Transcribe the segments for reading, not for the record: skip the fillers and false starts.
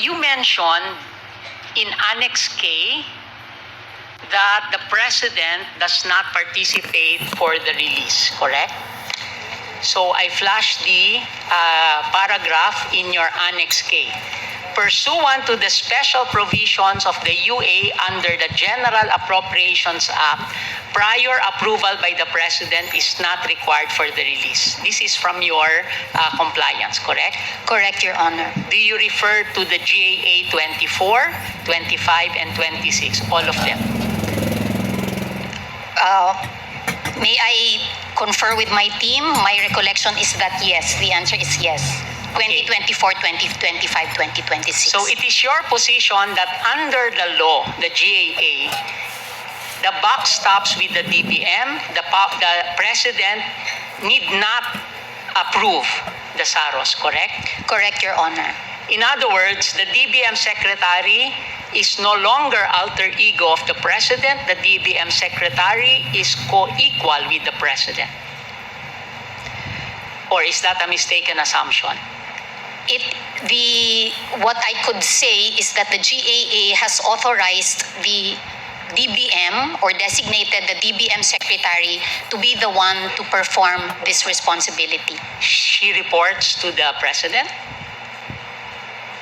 you mentioned in Annex K that the President does not participate for the release, correct? So I flashed the paragraph in your Annex K. Pursuant to the special provisions of the UA under the General Appropriations Act, prior approval by the President is not required for the release. This is from your compliance, correct? Correct, Your Honor. Do you refer to the GAA 24, 25, and 26, all of them? May I confer with my team? My recollection is that yes. The answer is yes. 2024, 2025, 2026. So it is your position that under the law, the GAA, the buck stops with the DBM. The President need not approve the SAROS, correct? Correct, Your Honor. In other words, the DBM Secretary is no longer alter ego of the President. The DBM Secretary is co-equal with the President. Or is that a mistaken assumption? What I could say is that the GAA has authorized the DBM or designated the DBM Secretary to be the one to perform this responsibility. She reports to the President?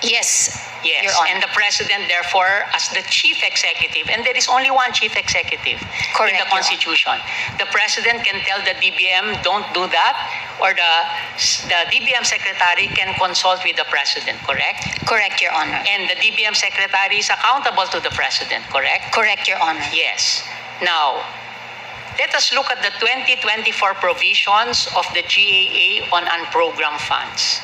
Yes, Yes, Your Honor. and the President, therefore, as the Chief Executive, and there is only one Chief Executive Correct, in the Your Constitution. The President can tell the DBM, don't do that, or the DBM Secretary can consult with the President, correct? Correct, Your Honor. And the DBM Secretary is accountable to the President, correct? Correct, Your Honor. Yes. Now, let us look at the 2024 provisions of the GAA on unprogrammed funds.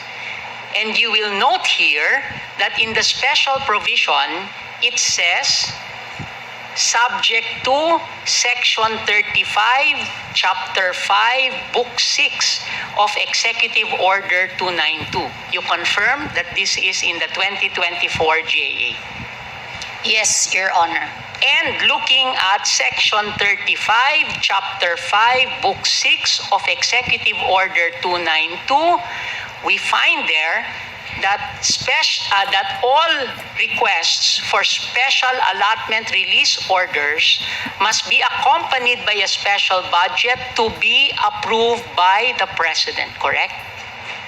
And you will note here that in the special provision, it says, subject to Section 35, Chapter 5, Book 6 of Executive Order 292. You confirm that this is in the 2024 GAA? Yes, Your Honor. And looking at Section 35, Chapter 5, Book 6 of Executive Order 292, we find there that all requests for special allotment release orders must be accompanied by a special budget to be approved by the President, correct?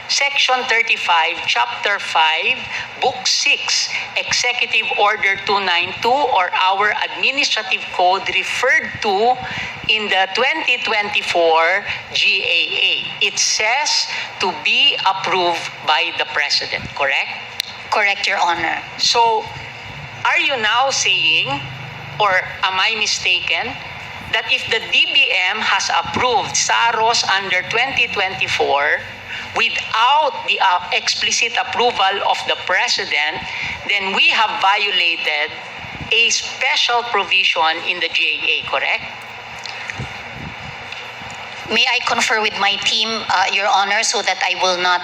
Section 35, Chapter 5, Book 6, Executive Order 292, or our Administrative Code referred to in the 2024 GAA. It says to be approved by the President, correct? Correct, Your Honor. So, are you now saying, or am I mistaken, that if the DBM has approved SAROS under 2024, without the explicit approval of the President, then we have violated a special provision in the GAA, correct? May I confer with my team, Your Honor, so that I will not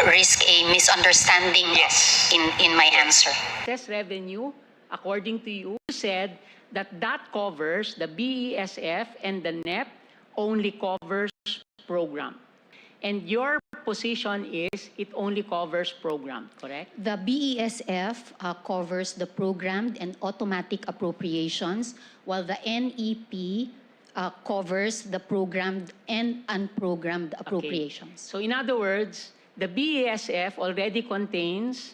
risk a misunderstanding Yes. in my answer. Excess revenue, according to you, said that covers the BESF and the NEP only covers program. And your position is it only covers program, correct? The BESF covers the programmed and automatic appropriations, while the NEP covers the programmed and unprogrammed appropriations. So in other words, the BESF already contains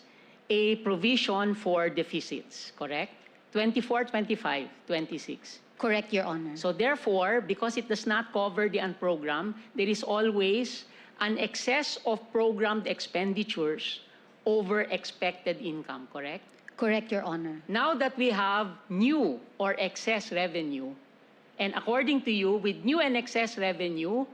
a provision for deficits, correct? 24, 25, 26. Correct, Your Honor. So therefore, because it does not cover the unprogrammed, there is always an excess of programmed expenditures over expected income, correct? Correct, Your Honor. Now that we have new or excess revenue, and according to you, with new and excess revenue,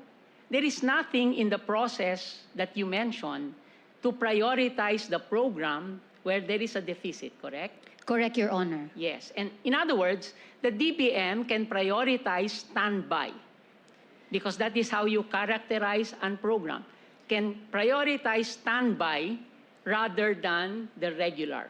there is nothing in the process that you mentioned to prioritize the program where there is a deficit, correct? Correct, Your Honor. Yes. And in other words, the DBM can prioritize standby because that is how you characterize unprogrammed. Can prioritize standby rather than the regular.